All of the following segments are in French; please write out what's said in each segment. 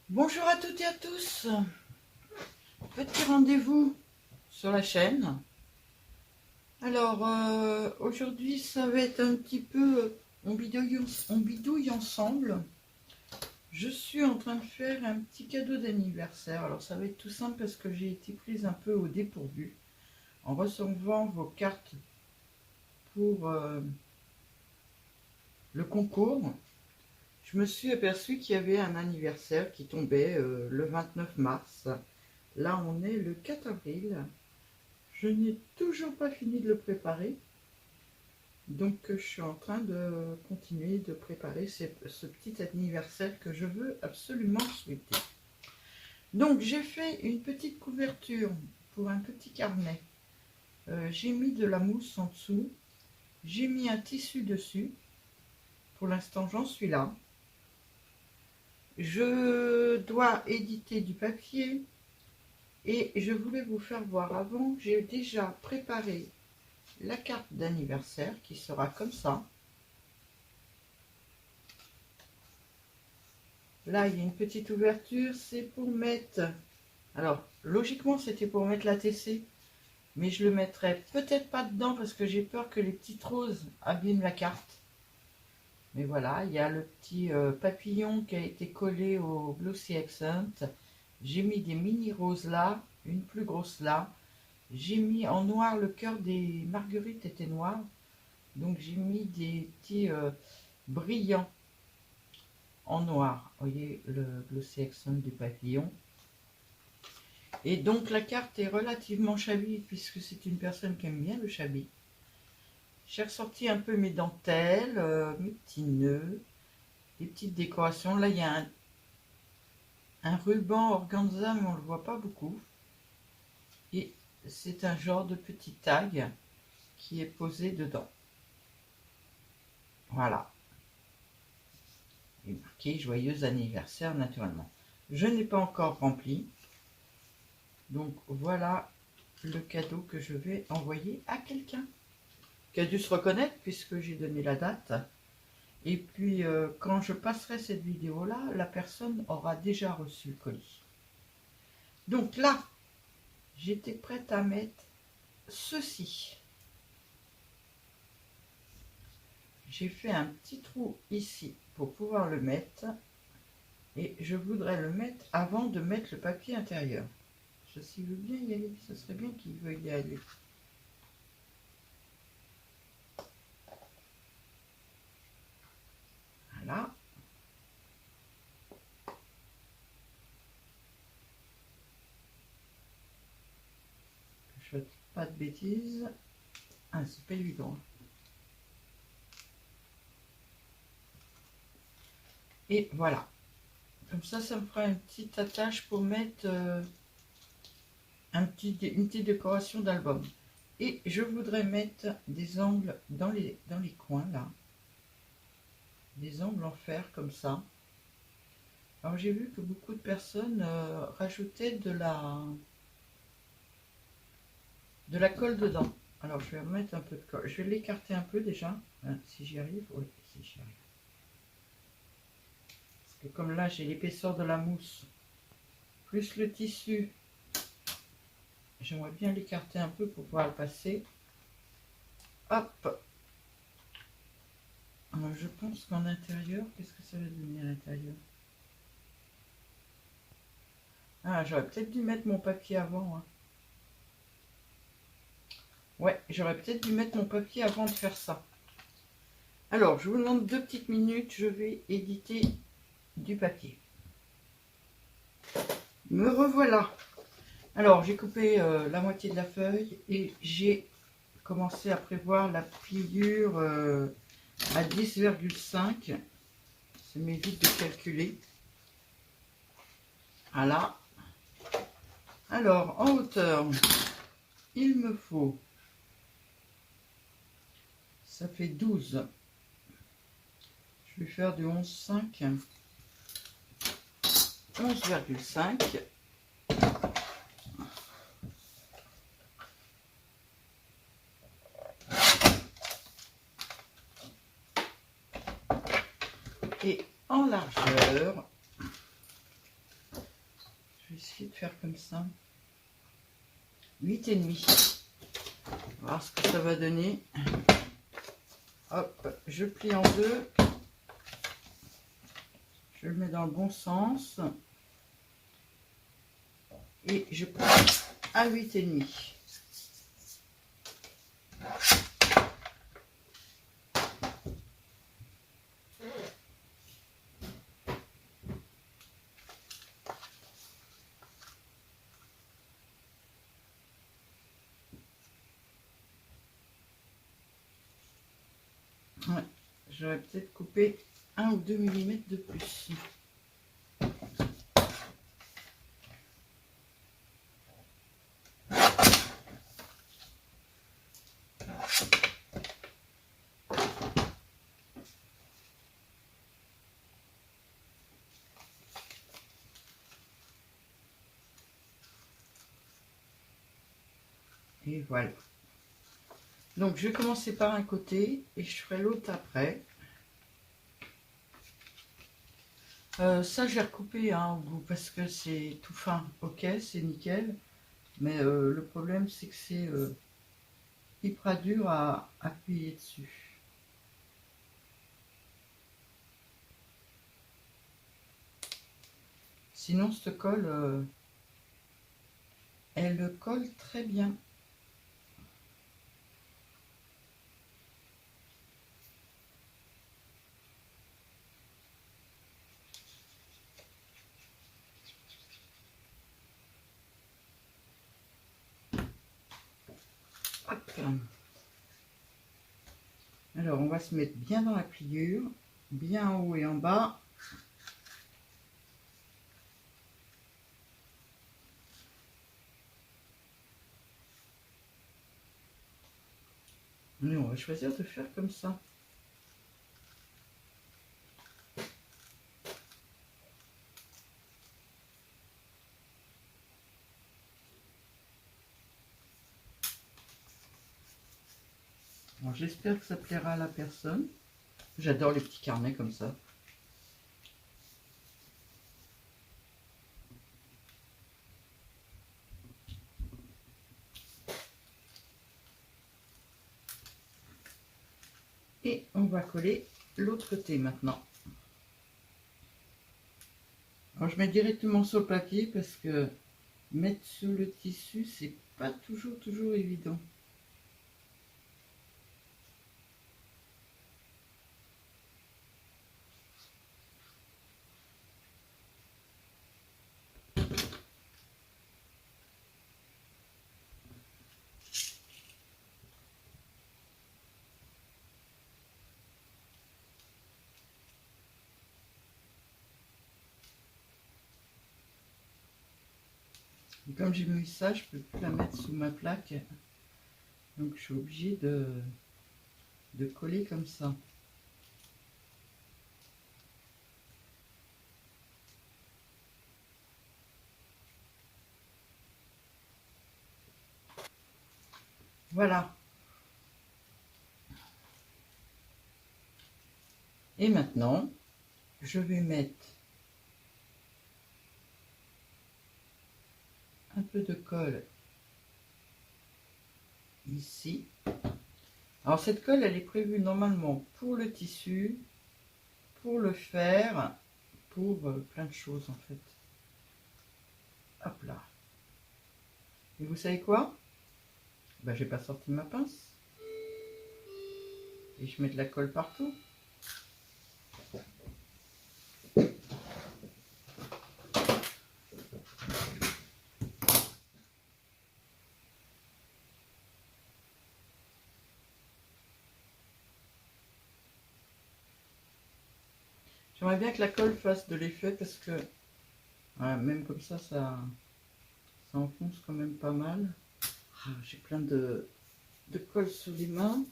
Bonjour à toutes et à tous. Petit rendez-vous sur la chaîne. Alors, aujourd'hui, ça va être un petit peu... On bidouille ensemble. Je suis en train de faire un petit cadeau d'anniversaire. Alors, ça va être tout simple parce que j'ai été prise un peu au dépourvu en recevant vos cartes pour le concours. Je me suis aperçue qu'il y avait un anniversaire qui tombait le 29 mars. Là, on est le 4 avril. Je n'ai toujours pas fini de le préparer. Donc, je suis en train de continuer de préparer ce petit anniversaire que je veux absolument souhaiter. Donc, j'ai fait une petite couverture pour un petit carnet. J'ai mis de la mousse en dessous. J'ai mis un tissu dessus. Pour l'instant, j'en suis là. Je dois éditer du papier. Et je voulais vous faire voir avant, j'ai déjà préparé la carte d'anniversaire qui sera comme ça. Là, il y a une petite ouverture, c'est pour mettre... Alors, logiquement, c'était pour mettre la TC, mais je le mettrai peut-être pas dedans parce que j'ai peur que les petites roses abîment la carte. Mais voilà, il y a le petit papillon qui a été collé au Glossy Accent. J'ai mis des mini roses là, une plus grosse là. J'ai mis en noir, le cœur des marguerites était noir. Donc j'ai mis des petits brillants en noir. Vous voyez le Glossy Accent du papillon. Et donc la carte est relativement chabie puisque c'est une personne qui aime bien le chabis. J'ai ressorti un peu mes dentelles, mes petits nœuds, les petites décorations. Là il y a un ruban organza mais on ne le voit pas beaucoup. Et c'est un genre de petit tag qui est posé dedans. Voilà. Et marqué joyeux anniversaire naturellement. Je n'ai pas encore rempli. Donc voilà le cadeau que je vais envoyer à quelqu'un qui a dû se reconnaître puisque j'ai donné la date. Et puis quand je passerai cette vidéo là, la personne aura déjà reçu le colis. Donc là, j'étais prête à mettre ceci. J'ai fait un petit trou ici pour pouvoir le mettre. Et je voudrais le mettre avant de mettre le papier intérieur. Ceci veut bien y aller, ce serait bien qu'il veuille y aller. Voilà. Je ne fais pas de bêtises. Ah, c'est pas évident. Et voilà. Comme ça, ça me fera une petite attache pour mettre une petite décoration d'album. Et je voudrais mettre des angles dans les coins là. Des angles en fer comme ça. Alors j'ai vu que beaucoup de personnes rajoutaient de la colle dedans. Alors je vais remettre un peu de colle. Je vais l'écarter un peu déjà. Hein, si j'y arrive. Oui, si j'y arrive. Parce que comme là j'ai l'épaisseur de la mousse, plus le tissu, j'aimerais bien l'écarter un peu pour pouvoir le passer. Hop. Alors je pense qu'en intérieur, qu'est-ce que ça va donner à l'intérieur? Ah, j'aurais peut-être dû mettre mon papier avant. Hein. Ouais, j'aurais peut-être dû mettre mon papier avant de faire ça. Alors, je vous demande 2 petites minutes, je vais éditer du papier. Me revoilà. Alors, j'ai coupé la moitié de la feuille et j'ai commencé à prévoir la pliure à 10,5. Ça m'évite de calculer. Voilà. Alors, en hauteur, il me faut... Ça fait 12. Je vais faire du 11,5. 11,5. Et en largeur, essayer de faire comme ça. 8,5. On va voir ce que ça va donner. Hop, je plie en deux. Je le mets dans le bon sens. Et je passe à 8,5. Ouais, j'aurais peut-être coupé 1 ou 2 mm de plus. Et voilà. Donc je vais commencer par un côté et je ferai l'autre après. Ça j'ai recoupé hein, au bout parce que c'est tout fin. Ok, c'est nickel. Mais le problème c'est que c'est hyper dur à appuyer dessus. Sinon cette colle, elle colle très bien. Hop. Alors on va se mettre bien dans la pliure, bien en haut et en bas. Et on va choisir de faire comme ça. J'espère que ça plaira à la personne. J'adore les petits carnets comme ça. Et on va coller l'autre côté maintenant. Alors je mets directement sur le papier parce que mettre sur le tissu, c'est pas toujours évident. Et comme j'ai mis ça, je peux plus la mettre sous ma plaque. Donc je suis obligée de coller comme ça. Voilà. Et maintenant, je vais mettre un peu de colle ici. Alors cette colle, elle est prévue normalement pour le tissu, pour le fer, pour plein de choses en fait. Hop là. Et vous savez quoi? Ben, j'ai pas sorti ma pince. Et je mets de la colle partout. J'aimerais bien que la colle fasse de l'effet parce que même comme ça enfonce quand même pas mal. Ah, j'ai plein de colle sur les mains.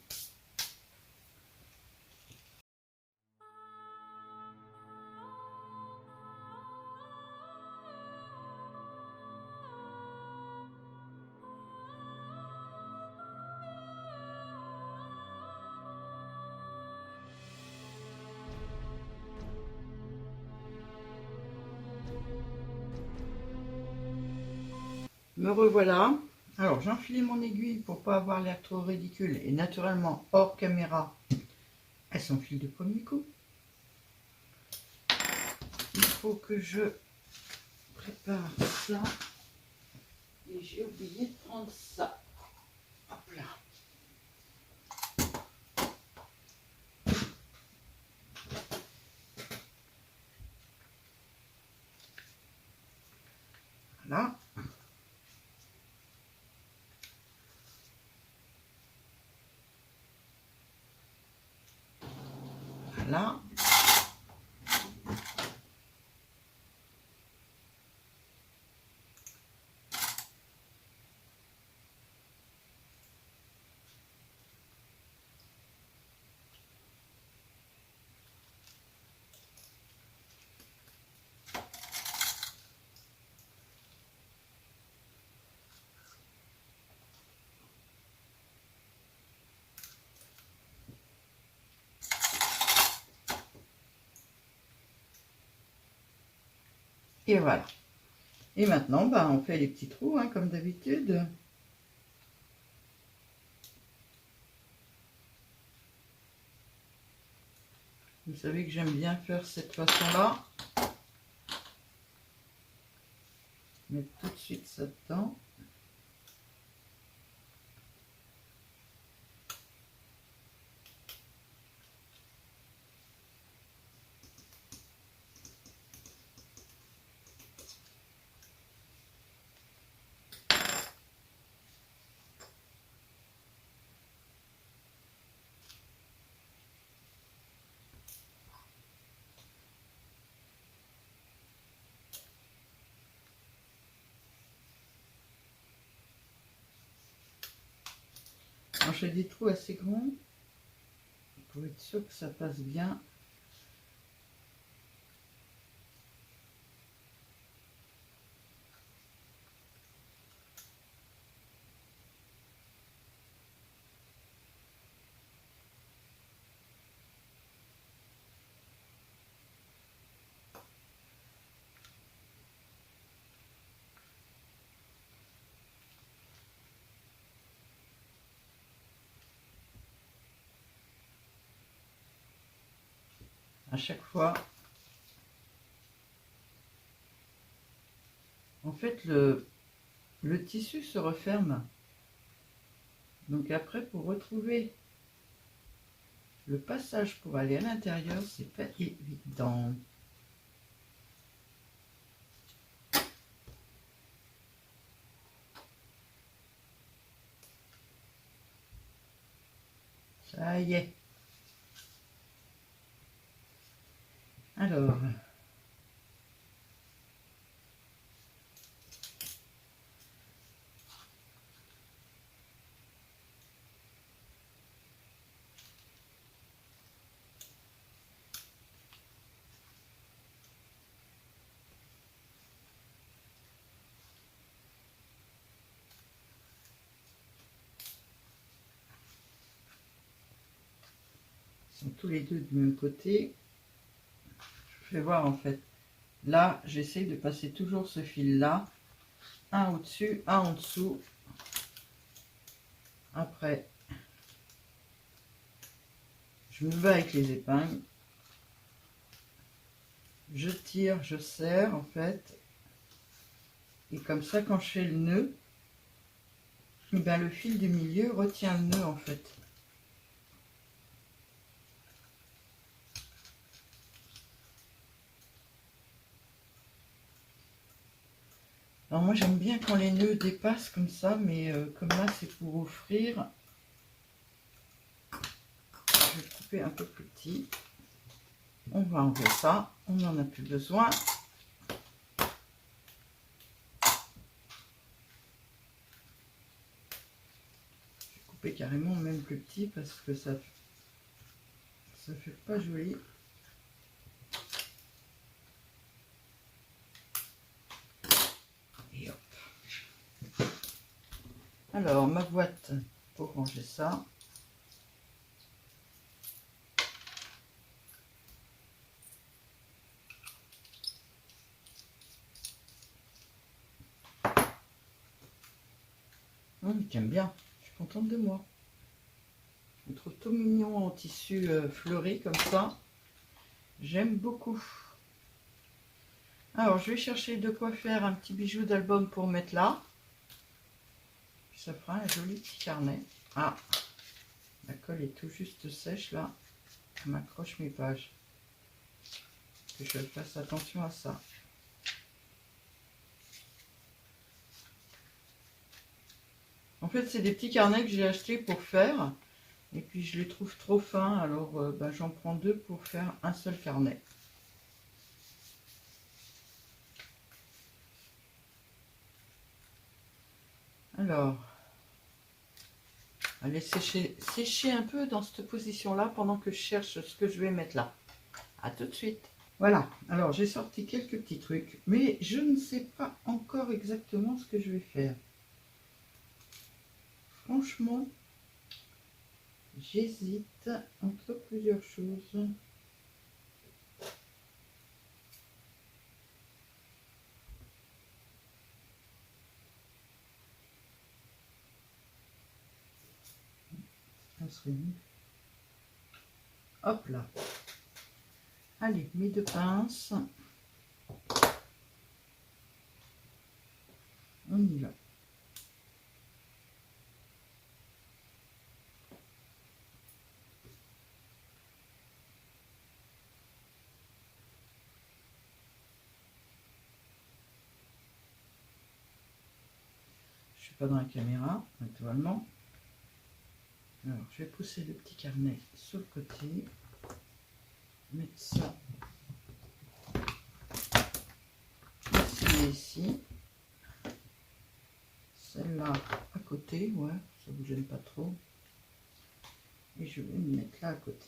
Me revoilà. Alors, j'ai enfilé mon aiguille pour pas avoir l'air trop ridicule. Et naturellement, hors caméra, elle s'enfile du premier coup. Il faut que je prépare ça. Et j'ai oublié de prendre ça. Hop là. Voilà. Voilà. Et voilà. Et maintenant, bah, on fait les petits trous, hein, comme d'habitude. Vous savez que j'aime bien faire cette façon-là. Mettre tout de suite ça dedans. Quand je fais des trous assez grands, pour être sûr que ça passe bien. À chaque fois. En fait, le tissu se referme. Donc après, pour retrouver le passage pour aller à l'intérieur, c'est pas évident. Ça y est. Alors, ils sont tous les deux du même côté. Je vais voir en fait. Là, j'essaie de passer toujours ce fil-là. Un au-dessus, un en dessous. Après, je me bats avec les épingles. Je tire, je serre en fait. Et comme ça, quand je fais le nœud, eh ben, le fil du milieu retient le nœud en fait. Alors moi j'aime bien quand les nœuds dépassent comme ça, mais comme là c'est pour offrir, je vais couper un peu plus petit. On va enlever ça, on n'en a plus besoin. Je vais couper carrément même plus petit parce que ça fait pas joli. Et hop. Alors ma boîte pour ranger ça. Oui, j'aime bien. Je suis contente de moi. Je trouve tout mignon en tissu fleuri comme ça. J'aime beaucoup. Alors, je vais chercher de quoi faire un petit bijou d'album pour mettre là. Ça fera un joli petit carnet. Ah, la colle est tout juste sèche là. Je m'accroche mes pages. Que je fasse attention à ça. En fait, c'est des petits carnets que j'ai achetés pour faire. Et puis, je les trouve trop fins. Alors, j'en prends deux pour faire un seul carnet. Alors, allez sécher un peu dans cette position-là pendant que je cherche ce que je vais mettre là. À tout de suite. Voilà, alors j'ai sorti quelques petits trucs, mais je ne sais pas encore exactement ce que je vais faire. Franchement, j'hésite entre plusieurs choses. Ça serait mieux. Hop là. Allez, mes deux pinces. On y va. Je suis pas dans la caméra, naturellement. Alors, je vais pousser le petit carnet sur le côté. Mettre ça ici et ici. Celle-là à côté, ouais, ça vous gêne pas trop. Et je vais me mettre là à côté.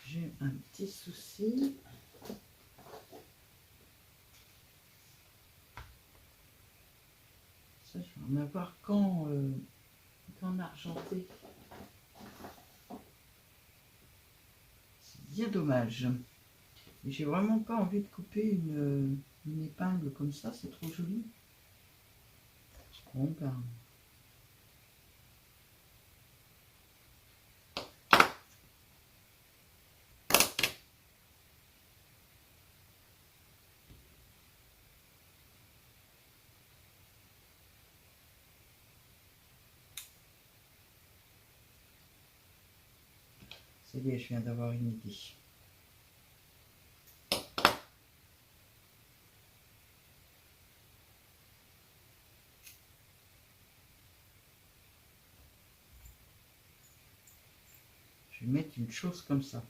J'ai un petit souci. Ça, je vais en avoir qu'en argenté. C'est bien dommage. J'ai vraiment pas envie de couper une épingle comme ça, c'est trop joli. Bon, ben. C'est bien, je viens d'avoir une idée. Je vais mettre une chose comme ça.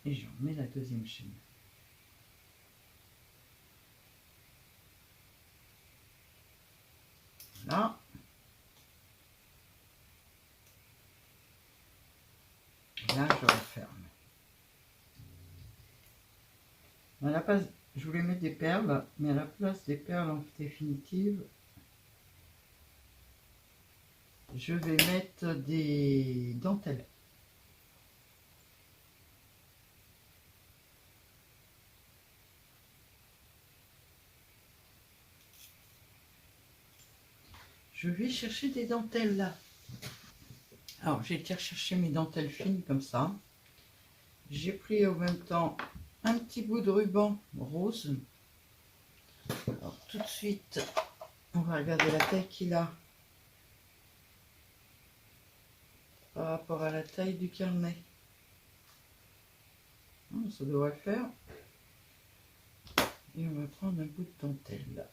Et j'en mets la deuxième chaîne. Là. Là, je referme. À la place, je voulais mettre des perles, mais à la place des perles en définitive, je vais mettre des dentelles. Je vais chercher des dentelles là. Alors, j'ai été chercher mes dentelles fines comme ça. J'ai pris en même temps un petit bout de ruban rose. Alors, tout de suite, on va regarder la taille qu'il a par rapport à la taille du carnet. Ça devrait le faire. Et on va prendre un bout de dentelle.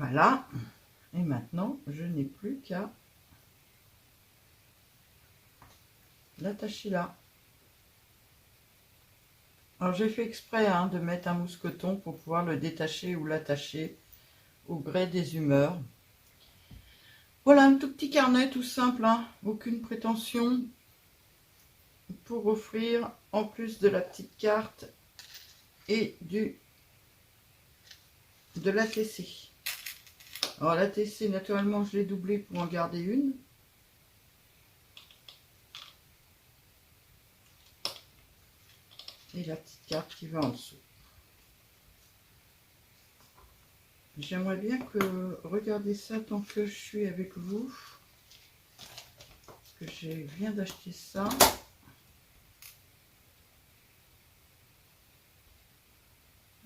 Voilà. Et maintenant, je n'ai plus qu'à l'attacher là. Alors j'ai fait exprès hein, de mettre un mousqueton pour pouvoir le détacher ou l'attacher au gré des humeurs. Voilà un tout petit carnet tout simple, hein, aucune prétention, pour offrir en plus de la petite carte et de l'ATC. Alors l'ATC naturellement je l'ai doublé pour en garder une. Et la petite carte qui va en dessous. J'aimerais bien que regardez ça tant que je suis avec vous. Que je viens d'acheter ça.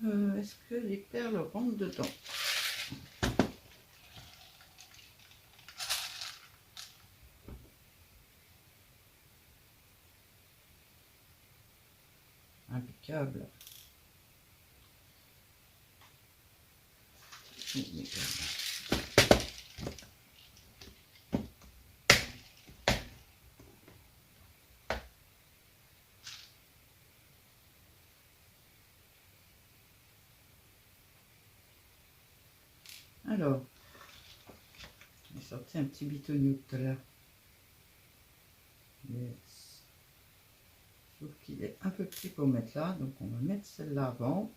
Est-ce que les perles rentrent dedans? Impeccable. Alors, j'ai sorti un petit bitonio tout à l'heure. Yes. Sauf qu'il est un peu petit pour mettre là, donc on va mettre celle-là avant.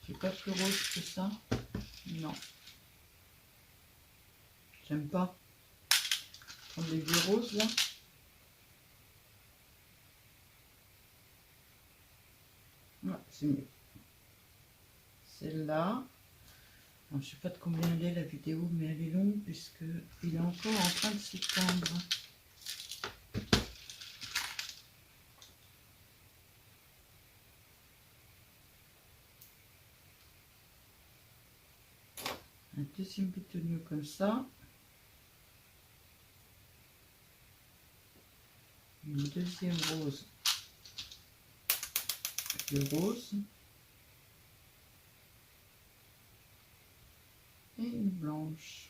J'ai pas plus rose que ça. Non. J'aime pas prendre des vieux roses là. Ouais, c'est mieux. Celle-là. Je ne sais pas de combien elle est la vidéo, mais elle est longue puisque il est encore en train de s'étendre. Un deuxième bitonio comme ça. Une deuxième rose. De rose. Et une blanche.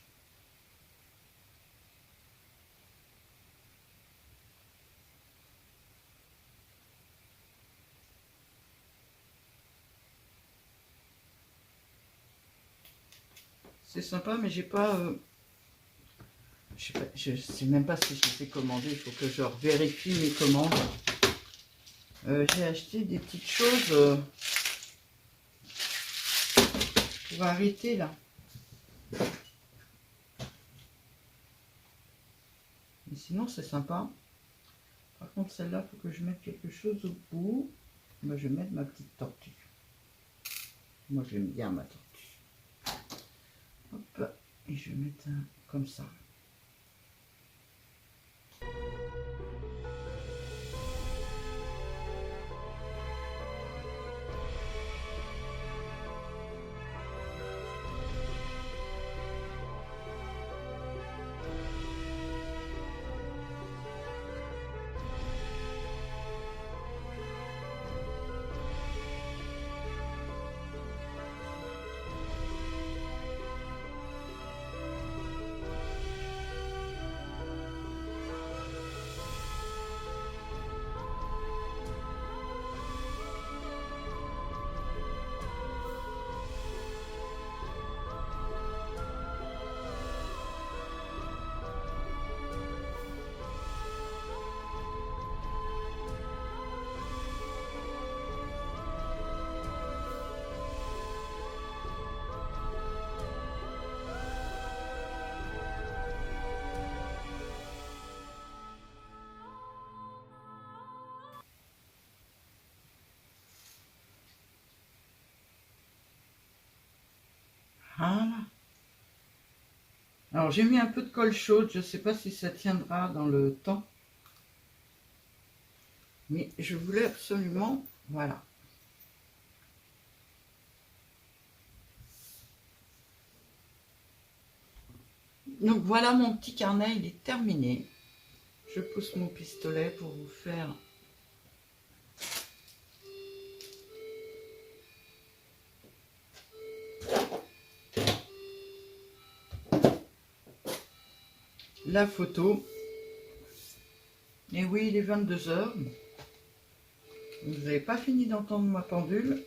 C'est sympa, mais j'ai pas... je sais même pas si je les ai commandés. Il faut que je vérifie mes commandes. J'ai acheté des petites choses pour arrêter là. Mais sinon, c'est sympa. Par contre, celle-là, il faut que je mette quelque chose au bout. Moi, je vais mettre ma petite tortue. Moi, j'aime bien ma tortue. Hop, et je vais mettre un comme ça. Voilà. Alors j'ai mis un peu de colle chaude, je ne sais pas si ça tiendra dans le temps. Mais je voulais absolument, voilà. Donc voilà mon petit carnet, il est terminé. Je pousse mon pistolet pour vous faire la photo. Et oui, il est 22 heures. Vous n'avez pas fini d'entendre ma pendule.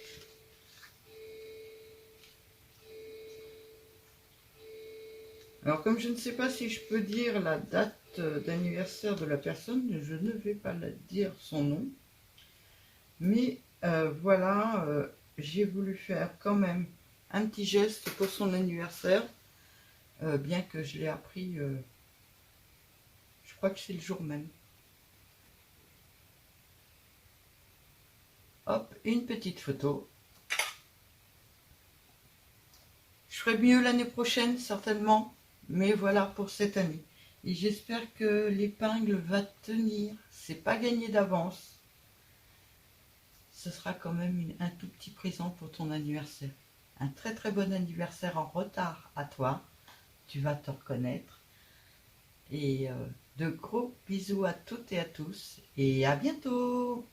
Alors, comme je ne sais pas si je peux dire la date d'anniversaire de la personne, je ne vais pas la dire son nom. Mais voilà, j'ai voulu faire quand même un petit geste pour son anniversaire, bien que je l'ai appris, je crois que c'est le jour même. Hop, une petite photo. Je ferai mieux l'année prochaine, certainement, mais voilà pour cette année. Et j'espère que l'épingle va tenir. C'est pas gagné d'avance. Ce sera quand même un tout petit présent pour ton anniversaire. Un très très bon anniversaire en retard à toi. Tu vas te reconnaître. Et de gros bisous à toutes et à tous. Et à bientôt!